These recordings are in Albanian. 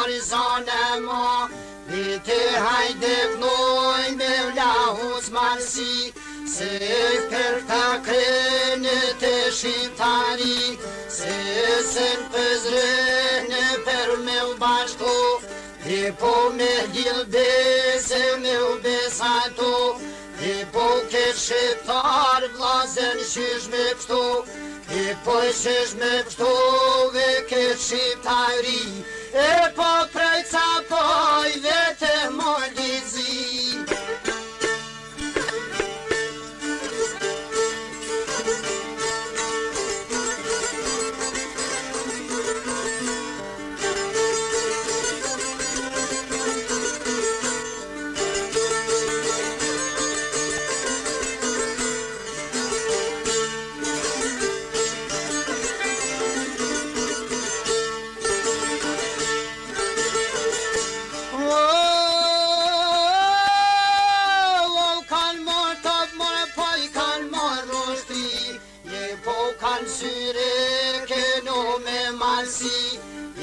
Marzane ma, vite hajde vnoj me vlahus marsi, se për ta krene të shqiptari, se sen pëzrene për me u bashko, dhe po me gjilbese me u besato, dhe po këtë shqiptar vlazen shish me pështo, dhe po shish me pështo ve këtë shqiptari, e po prej ca poj vete molizi.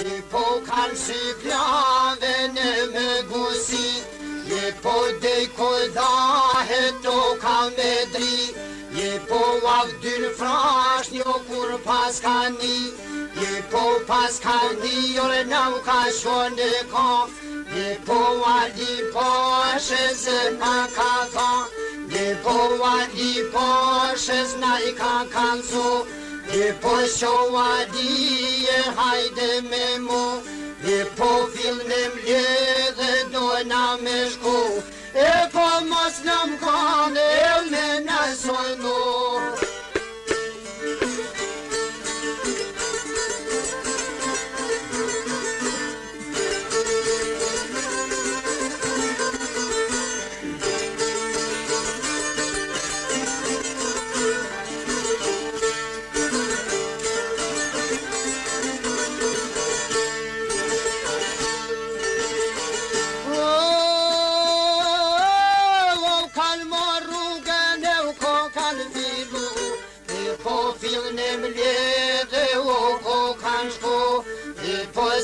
Je po kanë si pjave në me gusi, je po dej kodahe to ka me dri, je po avdyr frash njo kur pas ka ni, je po pas ka ni ore nau ka shone ka, je po ali po sheze na ka tha, je po ali po shez na I ka kanzo, je po shoadi e hajde me mu, je po filnem ledhe dojna me shku, e po mos në mkane e me nësojnu.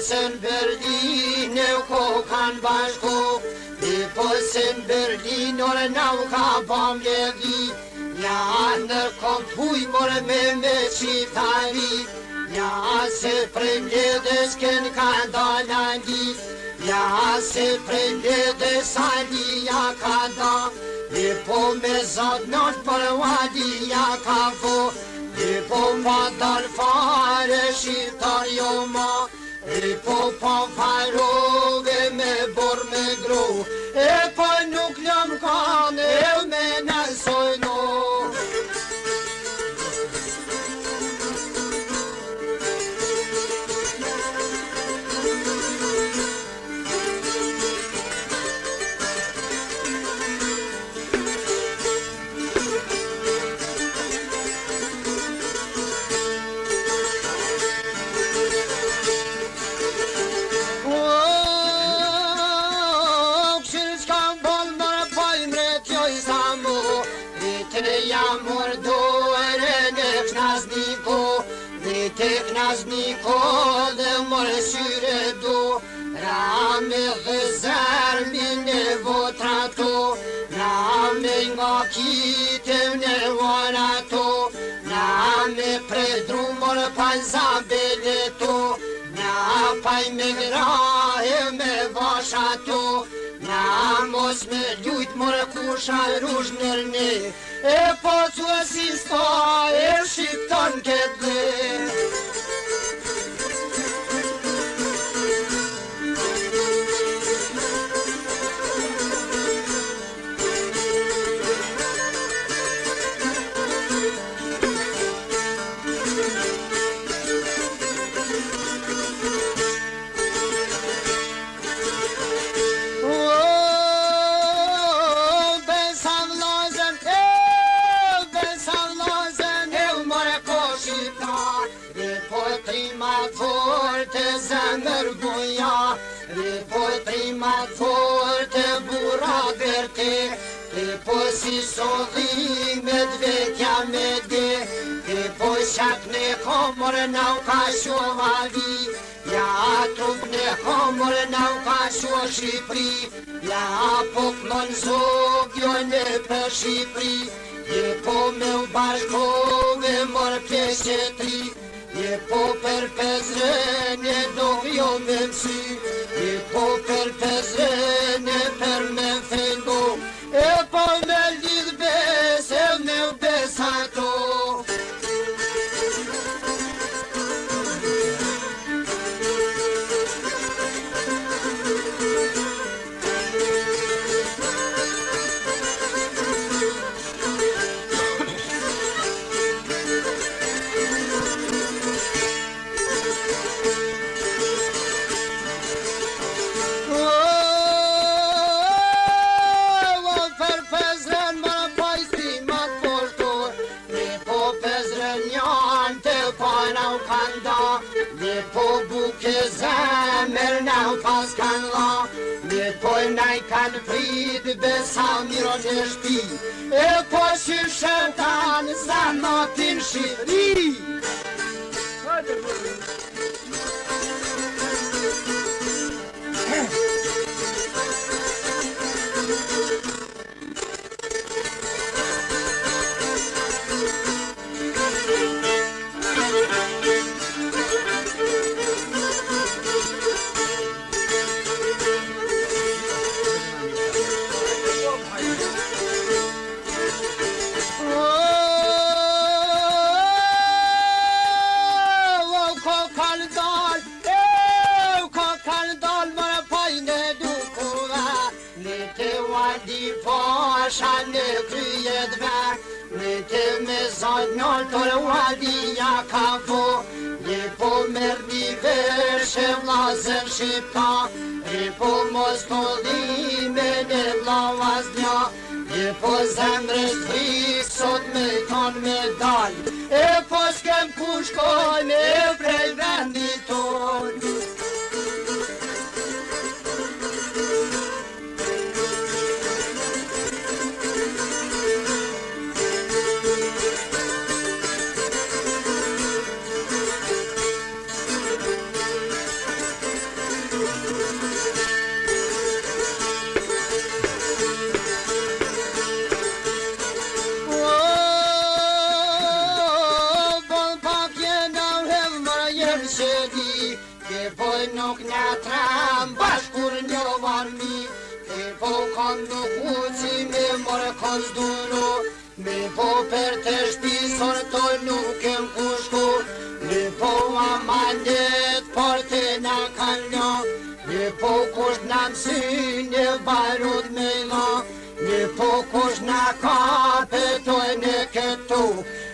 Në Berlin e ko kanë bashko, dhe posën Berlin ore nau ka bom levi, ja në kom puj more me qiftari, ja se prej mledhes ken ka dalali, ja se prej mledhes alia ka da, dhe po me zot not për alia ka vo, dhe po ma dar fare shqiptar jo ma, e po pa farove me bor me gro, e po nuk jam kanë e me nësojno. Tek nazniko dhe mërë syre do, rame dhe zërmin e votrato, rame nga kitem në varato, rame predru mërë panzabele to, na paj me grahe me vashato, na mos me ljujt mërë kusha rush nërne, e po që si sta e shqipton këtë dhe. Si sodhi me dvetja me de, e po shak ne komore nau ka shovavi, Ja trup në komër në ka shua Shqipëri, ja poklon zogjo në për Shqipëri, je po me u bashkove mërë pjesë tri, je po për pezrene do jo me mësy, je po për pezrene për me fejngo, e po me lidh bes, e me u besa to. Ne po buke zemër në pas kanë la, ne po naj kanë prit besa miro në shpi, e po që shëtan zanatin Shqipëri. Di pasha në kryet vek, në të me zajt njëllë tërë waldia ka po, një po mërë një vërshë vlazën Shqipta, një po mos pëllime në lavaz nja, një po zemrës frikë sot me kanë me dal, e po s'kem ku shkoj me prej vendit tonë. Nuk në tram bashkur një varmi, e po kanë nuk uci me mërë kësë duro, me po për të shpisor të nuk e më kushku, me po amanet për të në kanë një, me po kusht në mësy një barut me la, me po kusht në kape të në këtu,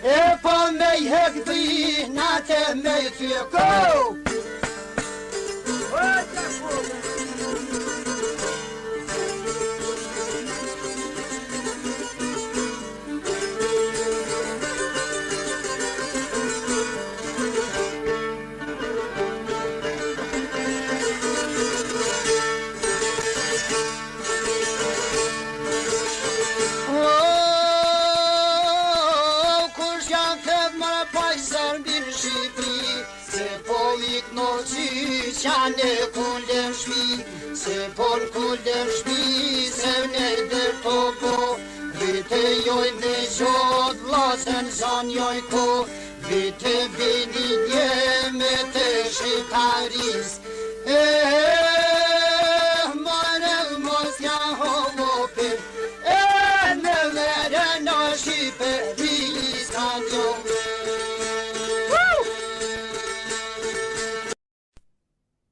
e po me i hekdi në të me i tjeko. Në kullën shpi, se por kullën shpi, se në dër të po, vite joj në gjot, vlasën zan joj ko, vite bini dje me të shqitaris,